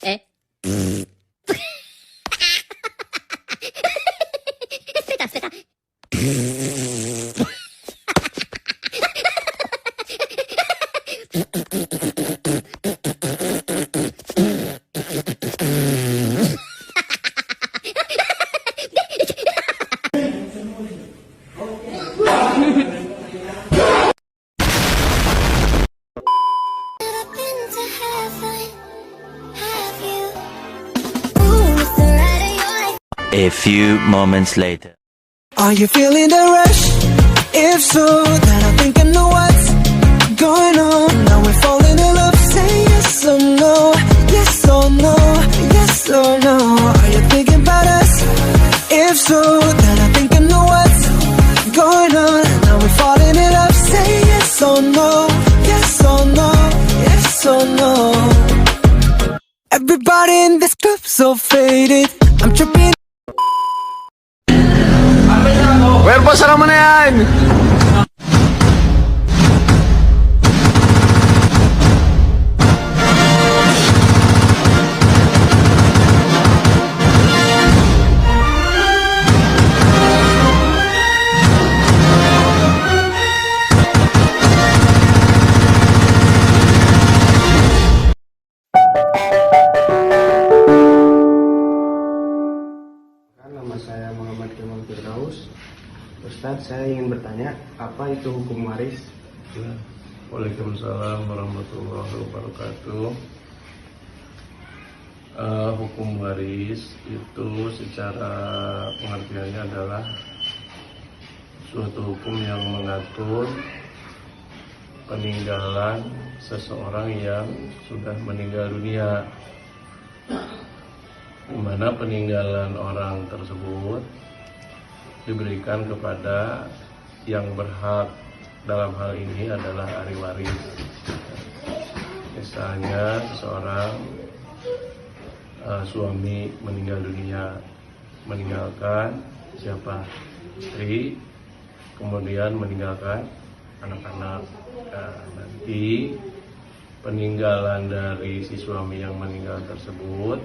Eh? Aspetta, aspetta. A few moments later. Are you feeling the rush? If so, then I think I know what's going on. Now we're falling in love. Say yes or no, yes or no, yes or no. Are you thinking about us? If so, then I think I know what's going on. Now we're falling in love. Say yes or no, yes or no, yes or no. Everybody in this club so faded. I'm tripping. Where pa naman na yan? Nama saya Muhammad Kemal Firdaus. Ustadz, saya ingin bertanya, apa itu hukum waris? Waalaikumsalam warahmatullahi wabarakatuh. Hukum waris itu secara pengertiannya adalah suatu hukum yang mengatur peninggalan seseorang yang sudah meninggal dunia, di mana peninggalan orang tersebut diberikan kepada yang berhak. Dalam hal ini adalah ahli waris. Misalnya seseorang suami meninggal dunia, meninggalkan siapa? Istri, kemudian meninggalkan anak-anak. Nah, nanti peninggalan dari si suami yang meninggal tersebut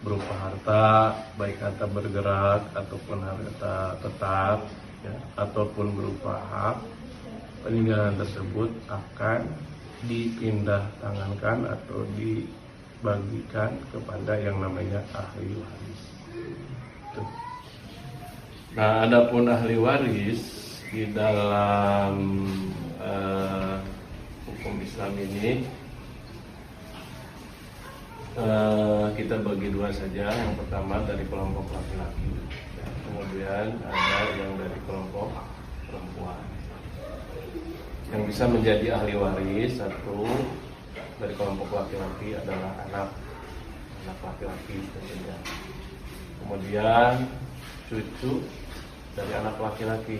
berupa harta, baik harta bergerak ataupun harta tetap, ya, ataupun berupa hak, peninggalan tersebut akan dipindah tangankan atau dibagikan kepada yang namanya ahli waris. Tuh. Nah, adapun ahli waris di dalam hukum Islam ini kita bagi dua saja. Yang pertama dari kelompok laki-laki, ya, kemudian ada yang dari kelompok perempuan. Yang bisa menjadi ahli waris satu dari kelompok laki-laki adalah anak laki-laki tentunya. Kemudian cucu dari anak laki-laki.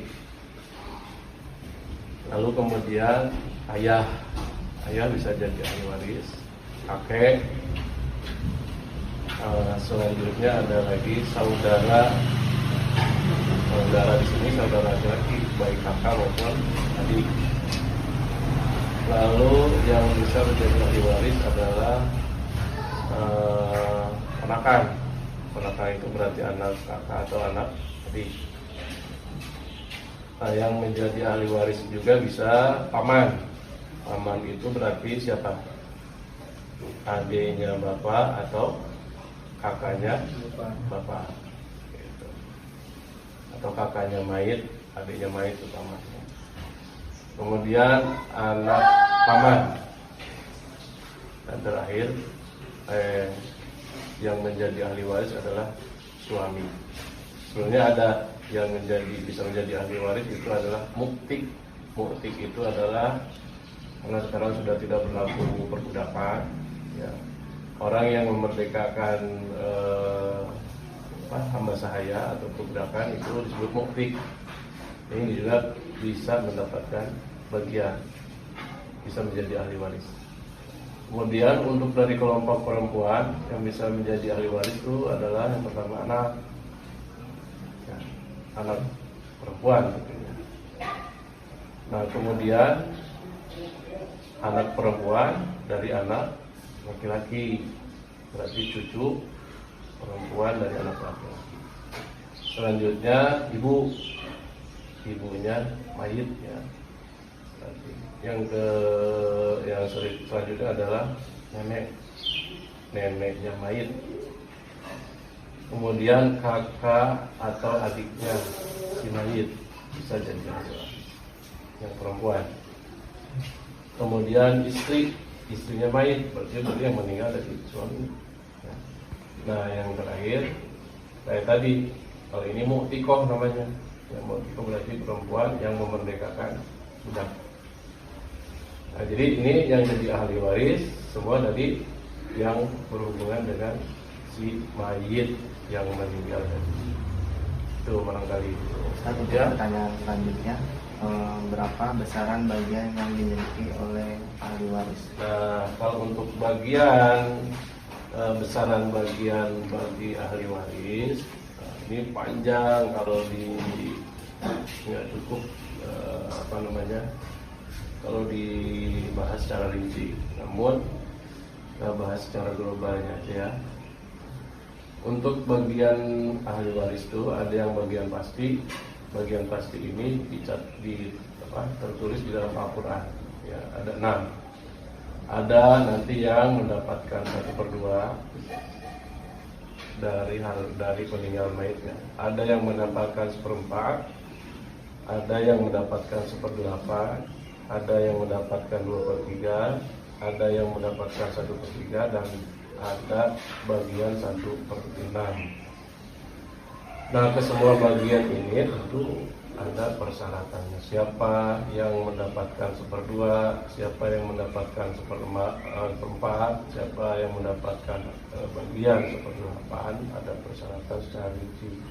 Lalu kemudian ayah bisa jadi ahli waris, kakek. Selanjutnya ada lagi saudara di sini, saudara laki-laki baik kakak maupun adik. Lalu yang bisa menjadi ahli waris adalah ponakan itu berarti anak kakak atau anak adik. Nah, yang menjadi ahli waris juga bisa paman itu berarti siapa? Adiknya bapak atau kakaknya bapak gitu. Atau kakaknya mayit, adiknya mayit itu paman. Kemudian anak paman. Dan terakhir yang menjadi ahli waris adalah suami. Sebenarnya ada yang bisa menjadi ahli waris itu adalah muktik. Muktik itu adalah karena sekarang sudah tidak berlaku perbudakan, ya. Orang yang memerdekakan hamba sahaya atau perbudakan itu disebut muktik. Ini juga bisa mendapatkan bagian, bisa menjadi ahli waris. Kemudian untuk dari kelompok perempuan yang bisa menjadi ahli waris itu adalah yang pertama anak perempuan tentunya. Nah, kemudian anak perempuan dari anak laki-laki. berarti cucu perempuan dari anak laki-laki. Selanjutnya ibunya mayit ya. Berarti yang selanjutnya adalah neneknya mayit. Kemudian kakak atau adiknya si mayit bisa jadi yang perempuan. Kemudian istrinya mayit, berarti yang meninggal dari suami. Nah yang terakhir kayak tadi, kalau ini mu'tikoh namanya. Yang mu'tikoh berarti perempuan yang memerdekakan budak. Nah jadi ini yang jadi ahli waris semua tadi yang berhubungan dengan si mayit yang meninggal tadi. Itu barangkali. Satu Ya. pertanyaan selanjutnya, berapa besaran bagian yang dimiliki oleh ahli waris? Nah kalau untuk bagian besaran bagian bagi ahli waris, ini panjang kalau nggak cukup kalau dibahas secara rinci. Namun kita bahas secara globalnya aja ya. Untuk bagian ahli waris itu ada yang bagian pasti. Bagian pasti ini tertulis di dalam Al-Quran. Ya, ada 6. Ada nanti yang mendapatkan 1/2 dari peninggal mayitnya. Ada yang mendapatkan 1/4. Ada yang mendapatkan 1/8. Ada yang mendapatkan 2/3. Ada yang mendapatkan 1/3 dan ada bagian 1/6. Nah, kesemua bagian ini tentu ada persyaratannya. Siapa yang mendapatkan 1/2, siapa yang mendapatkan 1/4, siapa yang mendapatkan bagian 1/8, ada persyaratan secara rinci.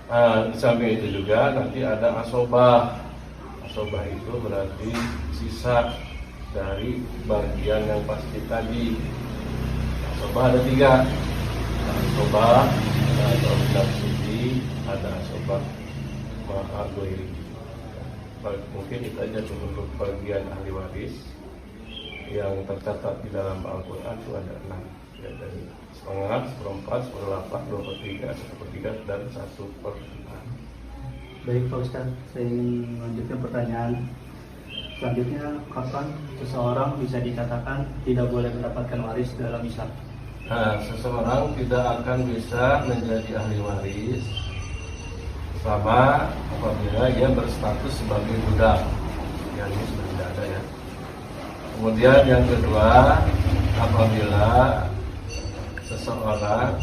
Nah, di samping itu juga nanti ada asobah. Asobah itu berarti sisa dari bagian yang pasti tadi. Asobah ada 3. Asobah, ada asobah suci, ada asobah ma'agoiri. Mungkin itu aja untuk bagian ahli waris yang tercatat di dalam Al-Quran itu ada 6. Ya, dari 1/2, 1/4, 1/8, 2/3, 1/3 dan 1/6. Baik Pak Ustadz, saya ingin melanjutkan pertanyaan selanjutnya. Kapan seseorang bisa dikatakan tidak boleh mendapatkan waris dalam Islam? Nah, seseorang tidak akan bisa menjadi ahli waris selama apabila dia berstatus sebagai budak. Yang ini sudah tidak ada ya. Kemudian yang kedua, apabila seseorang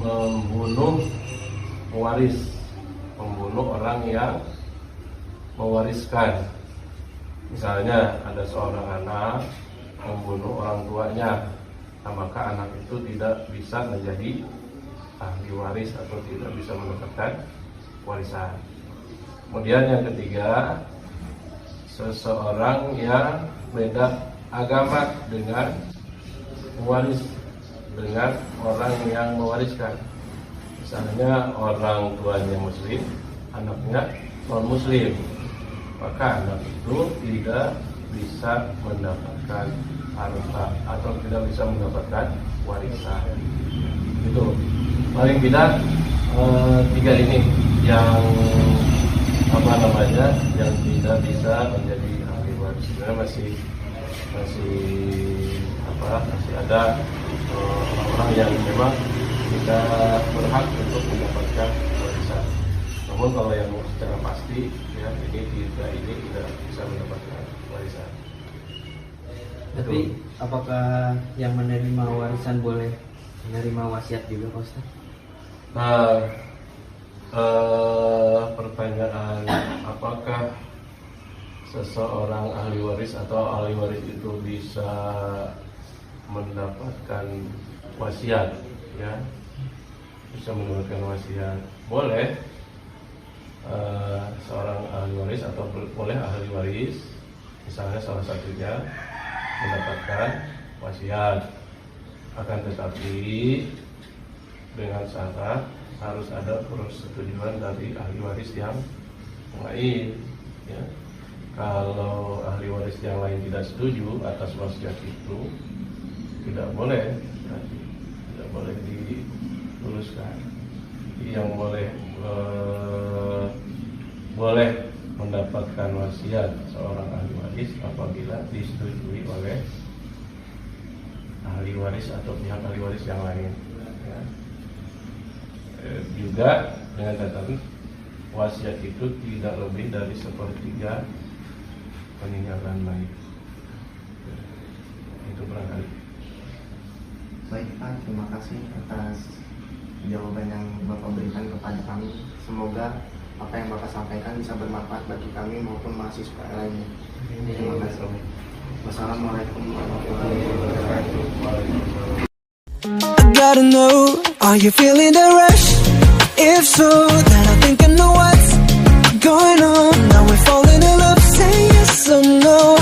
membunuh orang yang mewariskan. Misalnya ada seorang anak membunuh orang tuanya, nah, maka anak itu tidak bisa menjadi ahli waris atau tidak bisa mendapatkan warisan. Kemudian yang ketiga, seseorang yang beda agama dengan mewaris dengan orang yang mewariskan. Misalnya orang tuanya muslim, anaknya non muslim, maka anak itu tidak bisa mendapatkan harta atau tidak bisa mendapatkan warisan. Itu paling tidak 3 ini yang yang tidak bisa menjadi ahli waris. Sebenarnya masih ada orang-orang yang memang kita berhak untuk mendapatkan warisan. Namun kalau yang secara pasti ya ini tidak bisa mendapatkan warisan. Tapi apakah yang menerima warisan boleh menerima wasiat juga Pak Ustaz? Nah, pertanyaan apakah seseorang ahli waris atau ahli waris itu bisa mendapatkan wasiat ya, bisa mendapatkan wasiat? Boleh. Seorang ahli waris atau boleh ahli waris misalnya salah satunya mendapatkan wasiat, akan tetapi dengan syarat harus ada persetujuan dari ahli waris yang lain ya. Kalau ahli waris yang lain tidak setuju atas wasiat itu, tidak boleh, tidak boleh diluluskan. Yang boleh mendapatkan wasiat seorang ahli waris apabila disetujui oleh ahli waris atau pihak ahli waris yang lain. Ya. Juga dengan catatan wasiat itu tidak lebih dari 1/3 peninggalan mayit. Itu barangkali. Baik Pak, terima kasih atas jawaban yang Bapak berikan kepada kami. Semoga apa yang Bapak sampaikan bisa bermanfaat bagi kami maupun mahasiswa lainnya. Terima kasih. Wassalamualaikum warahmatullahi wabarakatuh. I gotta know, are you feeling the rush? If so, then I think I know what's going on. Now we're falling in love, say yes or no.